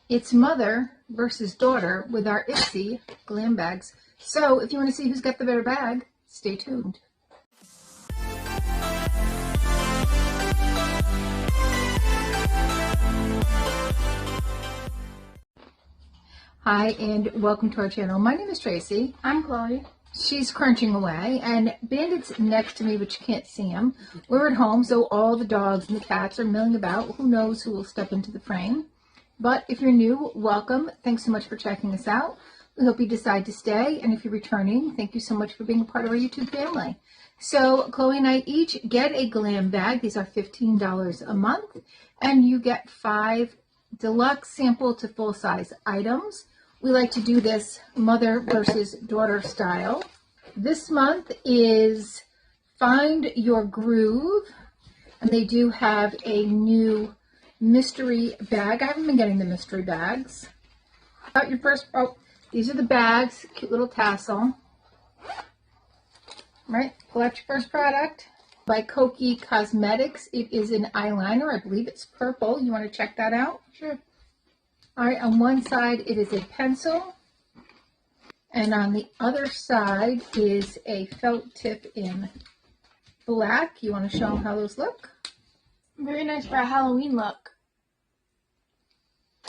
It's mother versus daughter with our Ipsy Glam Bags. So if you want to see who's got the better bag, stay tuned. Hi and welcome to our channel. My name is Tracy. I'm Chloe. She's crunching away, and Bandit's next to me, but you can't see him. We're at home, so all the dogs and the cats are milling about. Who knows who will step into the frame? But if you're new, welcome. Thanks so much for checking us out. We hope you decide to stay, and if you're returning, thank you so much for being a part of our YouTube family. So Chloe and I each get a Glam Bag. These are $15 a month, and you get 5 deluxe sample to full-size items. We like to do this mother versus daughter style. This month is Find Your Groove, and they do have a new mystery bag. I haven't been getting the mystery bags. Out your first, these are the bags, cute little tassel. Right, pull out your first product. By Koki Cosmetics. It is an eyeliner. I believe it's purple. You want to check that out? Sure. All right, on one side it is a pencil, and on the other side is a felt tip in black. You want to show them how those look? Very nice for a Halloween look.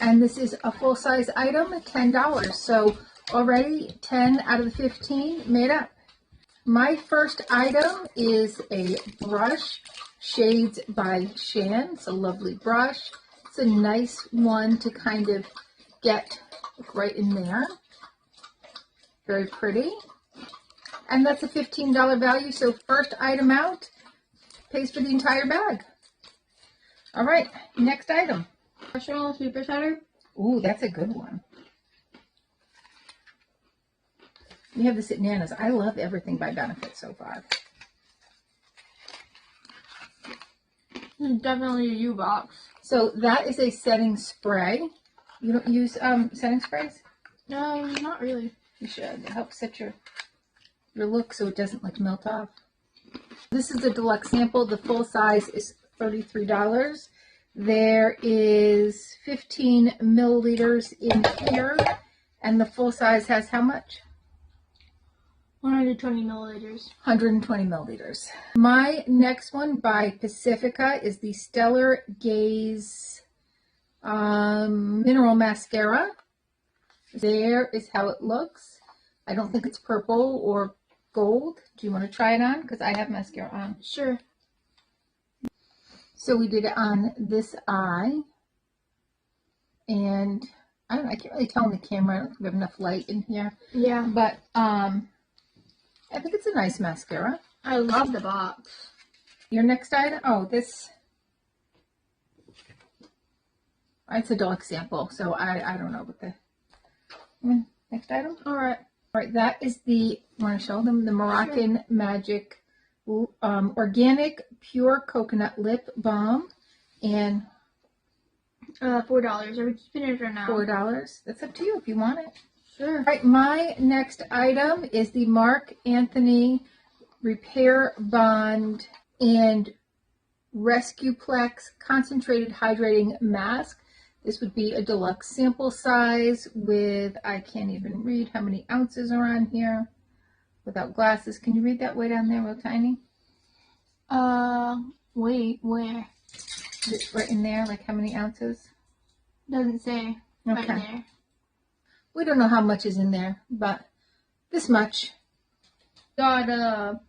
And this is a full-size item at $10, so already 10 out of the 15 made up. My first item is a brush, Shades by Shan. It's a lovely brush. It's a nice one to kind of get right in there. Very pretty. And that's a $15 value, so first item out pays for the entire bag. All right, next item. Professional Super Setter. Ooh, that's a good one. We have this at Nana's. I love everything by Benefit so far. This is definitely a U-box. So that is a setting spray. You don't use setting sprays? No, not really. You should. It helps set your look so it doesn't like melt off. This is a deluxe sample. The full size is $33. There is 15 milliliters in here, and the full size has how much? 120 milliliters. 120 milliliters. My next one by Pacifica is the Stellar Gaze Mineral Mascara. There is how it looks. I don't think it's purple or gold. Do you want to try it on? Because I have mascara on. Sure. So we did it on this eye. And I don't know, I can't really tell on the camera. I don't think we have enough light in here. Yeah. But I think it's a nice mascara. I love the box. Your next item? Oh, this. It's a deluxe sample, so I don't know what the. Next item? All right. All right, that is the. Want to show them the Moroccan Magic Organic Pure Coconut Lip Balm, and $4. Are we keeping it or not? $4. That's up to you if you want it. Sure. All right, my next item is the Marc Anthony Repair Bond and Rescuplex Concentrated Hydrating Mask. This would be a deluxe sample size with, I can't even read how many ounces are on here without glasses. Can you read that way down there real tiny? Wait, where? It's right in there, like how many ounces? Doesn't say. Right Okay. there. We don't know how much is in there, but this much. Got an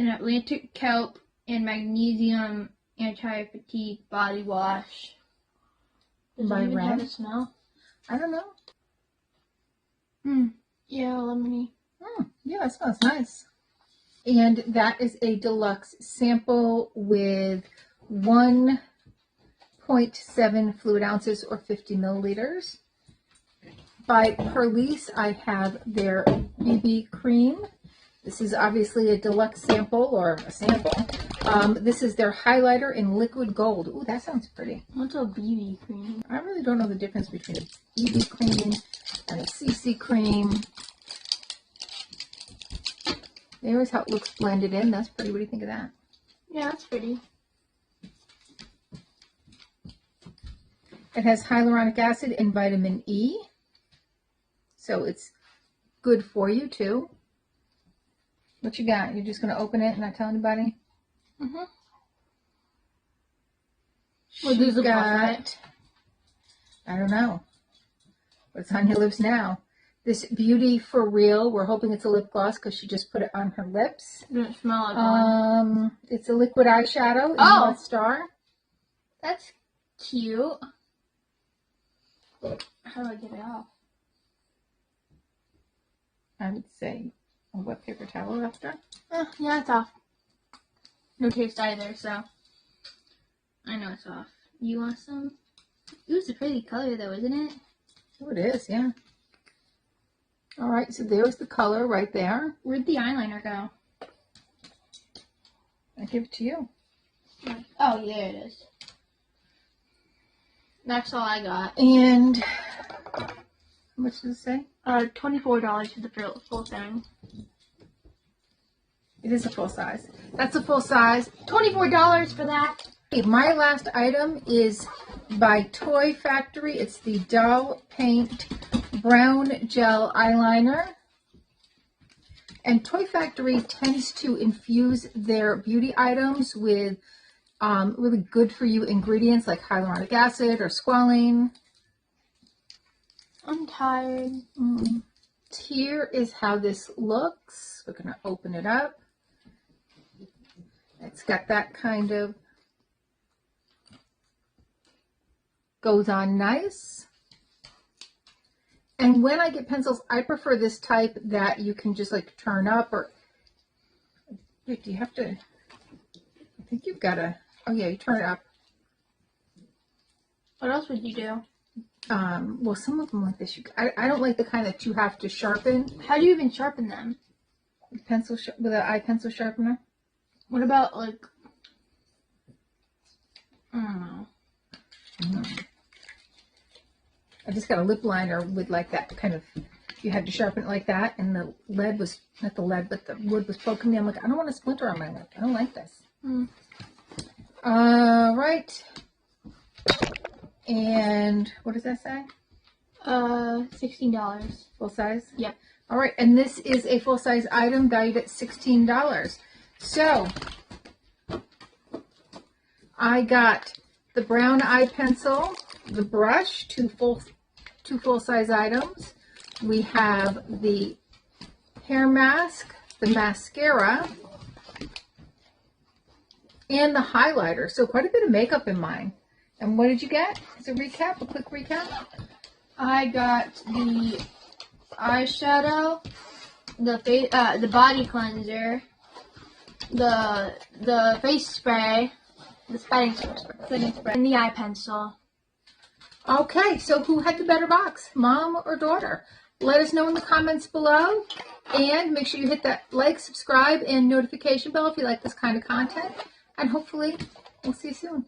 Atlantic kelp and magnesium anti-fatigue body wash. Does By it even have Ren? a smell? I don't know. Yeah, lemony. Yeah, it smells nice. And that is a deluxe sample with 1.7 fluid ounces or 50 milliliters. By Perlice, I have their BB cream. This is obviously a deluxe sample, or a sample. This is their highlighter in liquid gold. Ooh, that sounds pretty. What's a BB cream? I really don't know the difference between a BB cream and a CC cream. There's how it looks blended in. That's pretty. What do you think of that? Yeah, that's pretty. It has hyaluronic acid and vitamin E. So it's good for you too. What you got? You're just going to open it and not tell anybody? Mm-hmm. Well, there's a got, I don't know. But it's on your lips now. This Beauty for Real. We're hoping it's a lip gloss because she just put it on her lips. It doesn't smell like one. It's a liquid eyeshadow in North Star. That's cute. How do I get it off? I would say a wet paper towel after. Yeah, it's off. No taste either, so I know it's off. You want some? Ooh, it's a pretty color though, isn't it? Oh, it is, yeah. All right, so there's the color right there. Where'd the eyeliner go? I give it to you. Oh, yeah, it is. That's all I got. And how much does it say? $24 for the full thing. It is a full size. That's a full size. $24 for that. Okay, my last item is by Toy Factory. It's the Doll Paint Brown Gel Eyeliner. And Toy Factory tends to infuse their beauty items with really good for you ingredients like hyaluronic acid or squalane. I'm tired. Here is how this looks. We're going to open it up. It's got that kind of, goes on nice. And when I get pencils, I prefer this type that you can just like turn up or, wait, do you have to, I think you've got to, oh yeah, you turn it up. What else would you do? Well, some of them like this. I don't like the kind that you have to sharpen. How do you even sharpen them? With with an eye pencil sharpener. What about like? I don't know. I just got a lip liner with like that kind of. You had to sharpen it like that, and the lead was not the lead, but the wood was poking me. I'm like, I don't want a splinter on my lip. I don't like this. Right. And what does that say? $16. Full size? Yep. All right, and this is a full size item valued at $16. So I got the brown eye pencil, the brush, two full size items. We have the hair mask, the mascara, and the highlighter. So quite a bit of makeup in mine. And what did you get? As a recap, a quick recap. I got the eyeshadow, the body cleanser, the face spray, the setting spray, and the eye pencil. Okay, so who had the better box, mom or daughter? Let us know in the comments below, and make sure you hit that like, subscribe, and notification bell if you like this kind of content. And hopefully, we'll see you soon.